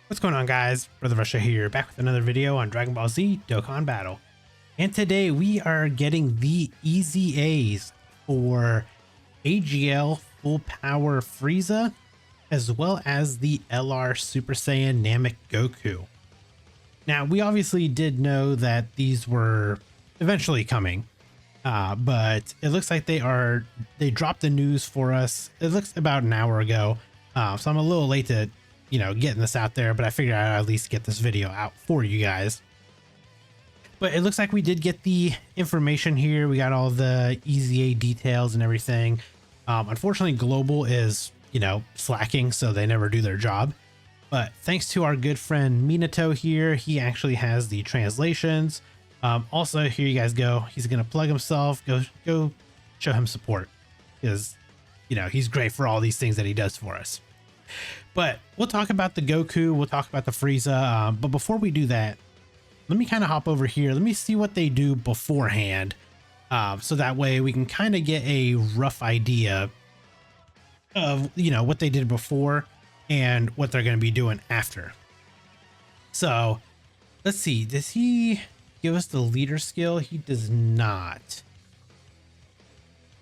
What's going on, guys? Brother Russia here, back with another video on Dragon Ball Z Dokkan Battle. And today we are getting the EZAs for AGL Full Power Frieza, as well as the LR Super Saiyan NAMEK Goku. Now, we obviously did know that these were eventually coming, but it looks like they dropped the news for us. It looks about an hour ago, so I'm a little late to getting this out there, but I figured I'd at least get this video out for you guys. But it looks like we did get the information here. We got all the EZA details and everything. Unfortunately, Global is, slacking, so they never do their job. But thanks to our good friend Minato here, he actually has the translations. Also, here you guys go. He's going to plug himself. Go show him support, because, he's great for all these things that he does for us. But we'll talk about the Goku, we'll talk about the Frieza, but before we do that, let me kind of hop over here. Let me see what they do beforehand, so that way we can kind of get a rough idea of, what they did before and what they're going to be doing after. So let's see, does he give us the leader skill? He does not.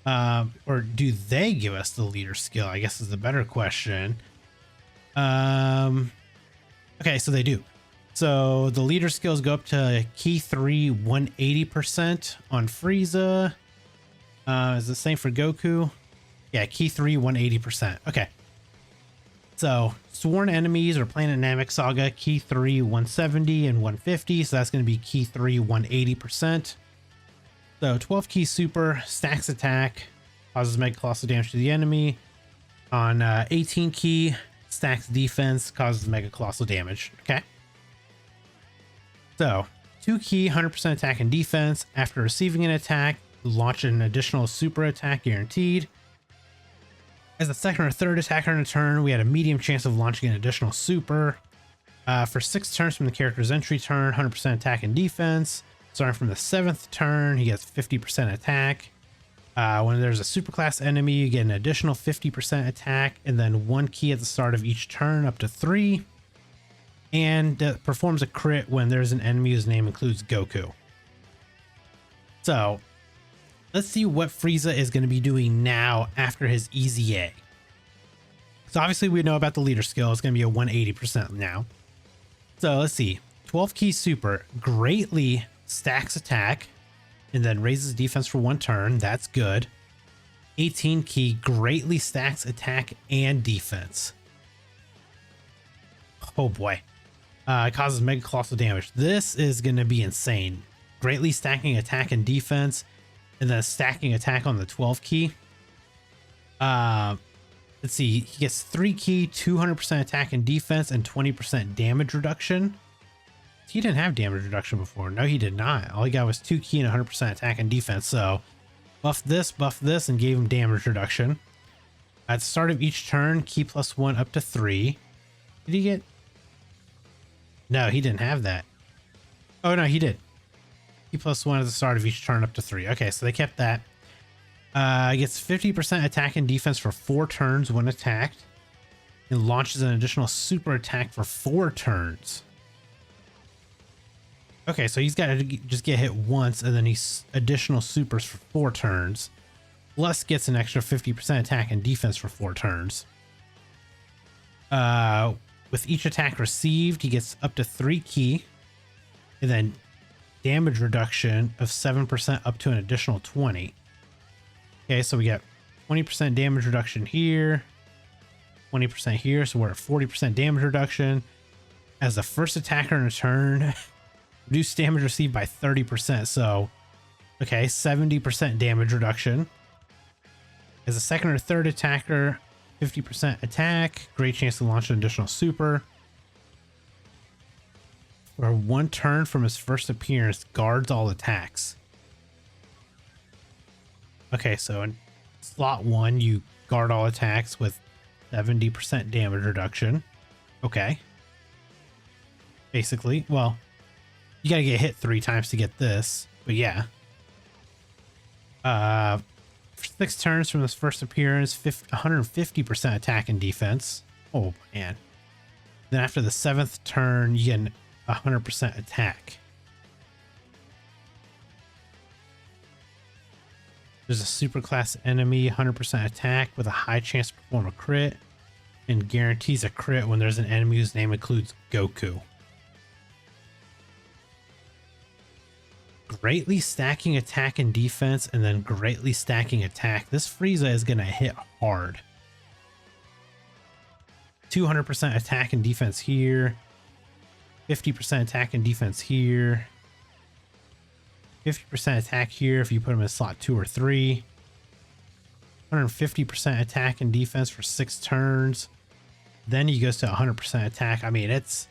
Or do they give us the leader skill, I guess is the better question. Okay, so they do. So the leader skills go up to key 3 180% on Frieza. Is the same for Goku? Yeah, key 3 180%. Okay. So sworn enemies or Planet Namek Saga, key 3 170 and 150. So that's going to be key 3 180%. So 12 key super, stacks attack, causes mega colossal damage to the enemy. On 18 key, stacks defense, causes mega colossal damage. Okay. So 2 key, 100% attack and defense. After receiving an attack, launch an additional super attack guaranteed. As a second or third attacker in a turn, we had a medium chance of launching an additional super. For 6 turns from the character's entry turn, 100% attack and defense. Starting from the 7th turn, he gets 50% attack. When there's a superclass enemy, you get an additional 50% attack, and then 1 key at the start of each turn up to 3. And performs a crit when there's an enemy whose name includes Goku. So let's see what Frieza is going to be doing now after his EZA. So obviously we know about the leader skill. It's going to be a 180% now. So let's see. 12 key super greatly stacks attack and then raises defense for 1 turn. That's good. 18 key greatly stacks attack and defense. Oh boy. Causes mega colossal damage. This is going to be insane. Greatly stacking attack and defense, and then stacking attack on the 12 key. Let's see. He gets 3 key, 200% attack and defense, and 20% damage reduction. He didn't have damage reduction before. No, he did not. All he got was 2 key and 100% attack and defense. So buff this, and gave him damage reduction. At the start of each turn, key +1 up to 3. Did he get? No, he didn't have that. Oh, no, he did. Key +1 at the start of each turn up to 3. Okay, so they kept that. He gets 50% attack and defense for 4 turns when attacked. And launches an additional super attack for 4 turns. Okay, so he's got to just get hit once, and then he's additional supers for 4 turns. Plus gets an extra 50% attack and defense for 4 turns. With each attack received, he gets up to 3 key. And then damage reduction of 7% up to an additional 20. Okay, so we got 20% damage reduction here. 20% here, so we're at 40% damage reduction. As the first attacker in a turn... reduce damage received by 30%. So, okay, 70% damage reduction. As a second or third attacker, 50% attack. Great chance to launch an additional super. For 1 turn from his first appearance, guards all attacks. Okay, so in slot 1, you guard all attacks with 70% damage reduction. Okay. Basically, well... you gotta get hit 3 times to get this, but yeah. For 6 turns from his first appearance, 150% attack and defense. Oh man. Then after the 7th turn, you get a 100% attack. There's a superclass enemy, 100% attack with a high chance to perform a crit, and guarantees a crit when there's an enemy whose name includes Goku. Greatly stacking attack and defense, and then greatly stacking attack. This Frieza is going to hit hard. 200% attack and defense here. 50% attack and defense here. 50% attack here if you put him in slot 2 or 3. 150% attack and defense for 6 turns. Then he goes to 100% attack. I mean, this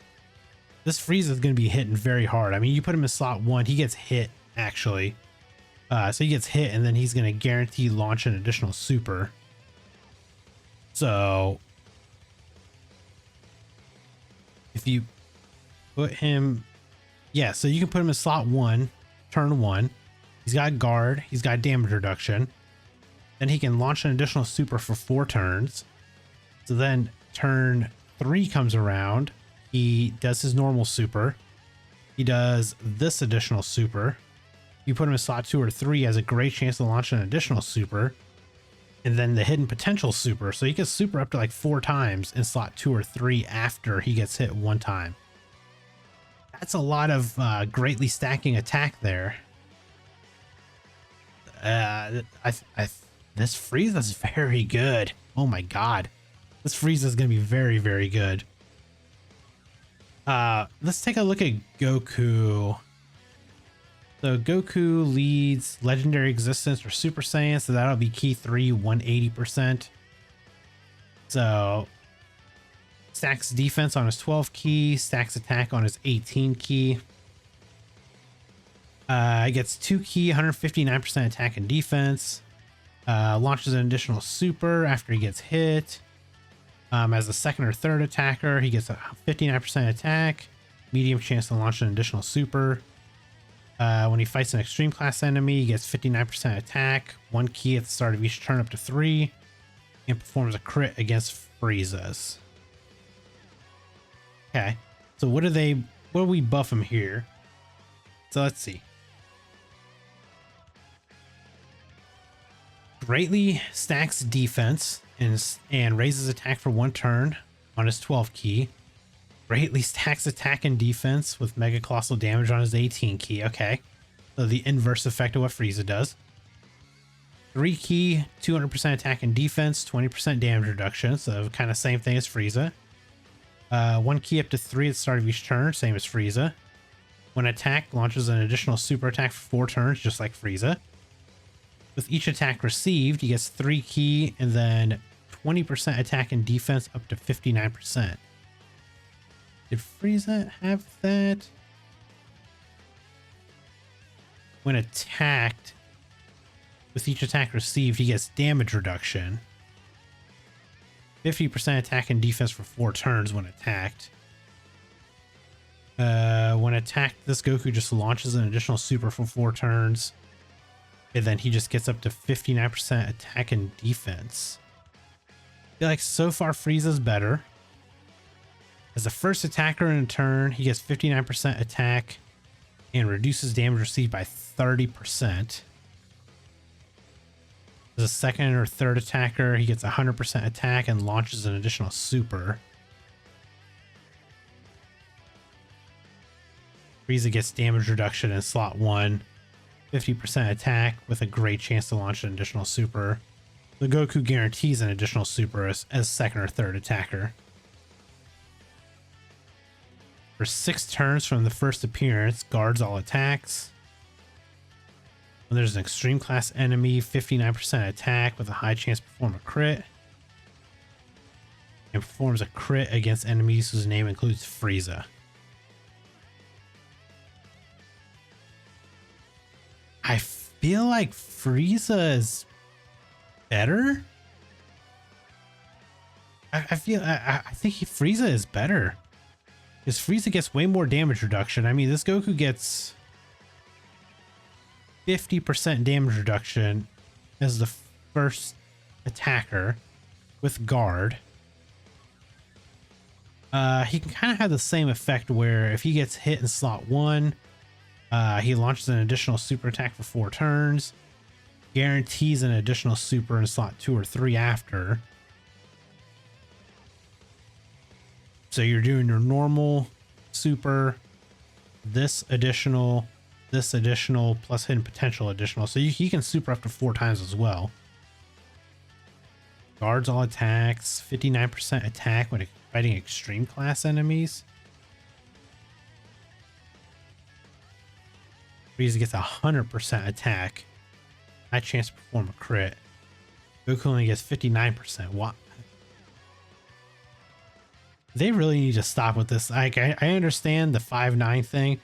Frieza is going to be hitting very hard. I mean, you put him in slot 1, he gets hit, actually. So he gets hit, and then he's going to guarantee launch an additional super. So if you put him... Yeah, so you can put him in slot 1, turn 1. He's got guard. He's got damage reduction. Then he can launch an additional super for 4 turns. So then turn 3 comes around. He does his normal super. He does this additional super. You put him in slot 2 or 3, he has a great chance to launch an additional super. And then the hidden potential super. So he gets super up to like 4 times in slot 2 or 3 after he gets hit 1 time. That's a lot of greatly stacking attack there. This Frieza is very good. Oh my god. This Frieza is going to be very, very good. Let's take a look at Goku. So Goku leads Legendary Existence or Super Saiyan, so that'll be key 3, 180%. So stacks defense on his 12 key, stacks attack on his 18 key. Gets 2 key, 159% attack and defense. Launches an additional super after he gets hit. As a 2nd or 3rd attacker, he gets a 59% attack, medium chance to launch an additional super. When he fights an extreme class enemy, he gets 59% attack, 1 key at the start of each turn up to 3, and performs a crit against Friezas. Okay, so what do we buff him here? So let's see. Greatly stacks defense and raises attack for 1 turn on his 12 key. Greatly stacks attack and defense with mega colossal damage on his 18 key. Okay, so the inverse effect of what Frieza does. 3 key, 200% attack and defense, 20% damage reduction. So kind of same thing as Frieza. 1 key up to 3 at the start of each turn, same as Frieza. When attacked, launches an additional super attack for 4 turns, just like Frieza. With each attack received, he gets 3 key and then 20% attack and defense up to 59%. Did Frieza have that? When attacked, with each attack received, he gets damage reduction. 50% attack and defense for 4 turns when attacked. When attacked, this Goku just launches an additional super for 4 turns. And then he just gets up to 59% attack and defense. I feel like so far Frieza's better. As the first attacker in a turn, he gets 59% attack and reduces damage received by 30%. As a 2nd or 3rd attacker, he gets 100% attack and launches an additional super. Frieza gets damage reduction in slot 1, 50% attack with a great chance to launch an additional super. The Goku guarantees an additional super as 2nd or 3rd attacker. For 6 turns from the first appearance, guards all attacks. When there's an extreme class enemy, 59% attack with a high chance to perform a crit. And performs a crit against enemies whose name includes Frieza. I feel like Frieza is better. I think Frieza is better. Because Frieza gets way more damage reduction. I mean, this Goku gets 50% damage reduction as the first attacker with guard. He can kind of have the same effect where if he gets hit in slot 1, he launches an additional super attack for 4 turns, guarantees an additional super in slot 2 or 3 after. So you're doing your normal super, this additional, plus hidden potential additional. So he can super up to 4 times as well. Guards all attacks, 59% attack when fighting extreme class enemies. Frieza gets 100% attack. High chance to perform a crit. Goku only gets 59%. What? They really need to stop with this. Like, I understand the 5-9 thing,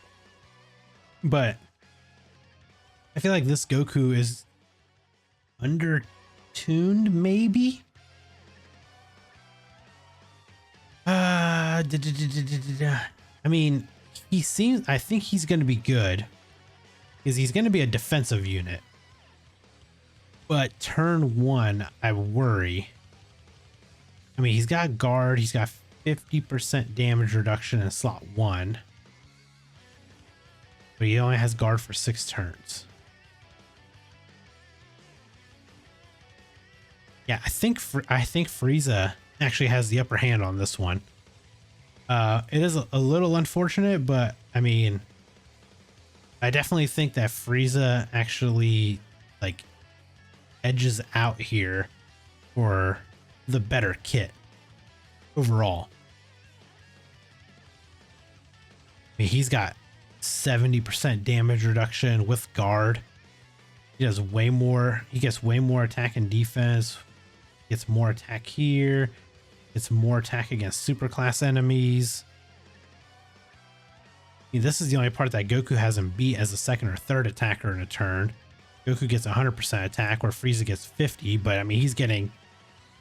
but I feel like this Goku is under-tuned, maybe? I mean, I think he's going to be good because he's going to be a defensive unit. But turn 1, I worry. I mean, he's got guard, he's got 50% damage reduction in slot 1. But he only has guard for 6 turns. Yeah, I think Frieza actually has the upper hand on this one. It is a little unfortunate, but I mean, I definitely think that Frieza actually like edges out here for the better kit overall. I mean, he's got 70% damage reduction with guard. He does way more. He gets way more attack and defense. Gets more attack here. Gets more attack against superclass enemies. I mean, this is the only part that Goku hasn't beat as a second or third attacker in a turn. Goku gets 100% attack where Frieza gets 50, but I mean, he's getting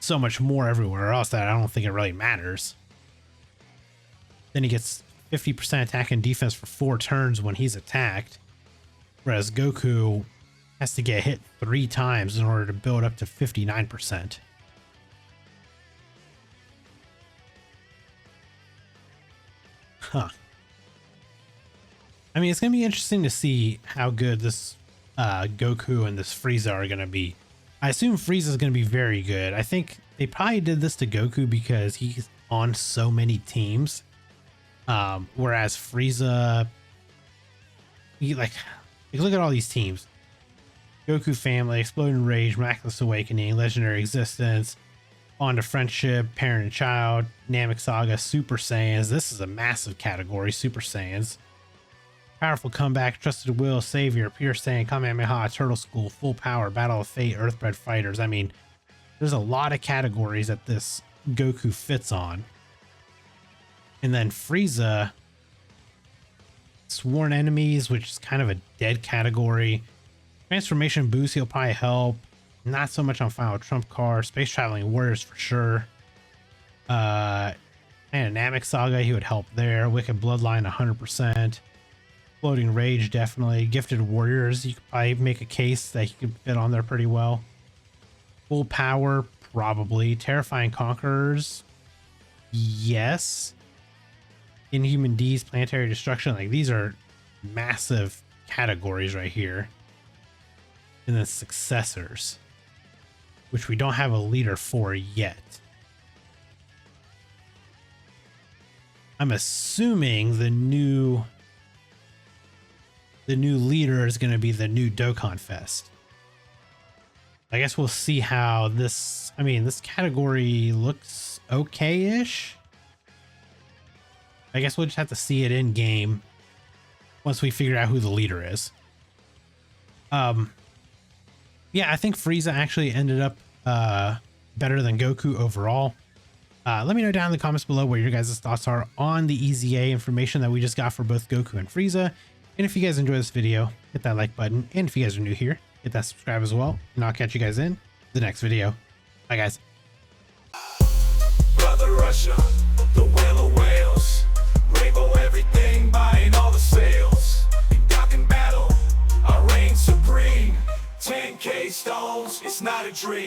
so much more everywhere else that I don't think it really matters. Then he gets 50% attack and defense for 4 turns when he's attacked, whereas Goku has to get hit 3 times in order to build up to 59%. Huh. I mean, it's going to be interesting to see how good this Goku and this Frieza are going to be. I assume Frieza is going to be very good. I think they probably did this to Goku because he's on so many teams. Whereas Frieza, like look at all these teams. Goku Family, Exploding Rage, Miraculous Awakening, Legendary Existence, Bond of Friendship, Parent and Child, Namek Saga, Super Saiyans. This is a massive category, Super Saiyans. Powerful Comeback, Trusted Will, Savior, Pure Saiyan, Kamehameha, Turtle School, Full Power, Battle of Fate, Earthbred Fighters. I mean, there's a lot of categories that this Goku fits on. And then Frieza, Sworn Enemies, which is kind of a dead category. Transformation Boost, he'll probably help. Not so much on Final Trump Card. Space Traveling Warriors for sure. And Namek Saga, he would help there. Wicked Bloodline, 100%. Floating Rage, definitely. Gifted Warriors, you could probably make a case that he could fit on there pretty well. Full Power, probably. Terrifying Conquerors, yes. Inhuman D's, Planetary Destruction, like these are massive categories right here. And then Successors, which we don't have a leader for yet. I'm assuming the new leader is going to be the new Dokkan Fest. I guess we'll see how this, I mean, this category looks okay-ish. I guess we'll just have to see it in game once we figure out who the leader is. Yeah, I think Frieza actually ended up better than Goku overall. Let me know down in the comments below what your guys' thoughts are on the EZA information that we just got for both Goku and Frieza. And if you guys enjoyed this video, hit that like button. And if you guys are new here, hit that subscribe as well. And I'll catch you guys in the next video. Bye, guys. Brother Russia, the whale of whales. Rainbow everything, buying all the sales. In Dokkan battle, I reign supreme. 10K stones, it's not a dream.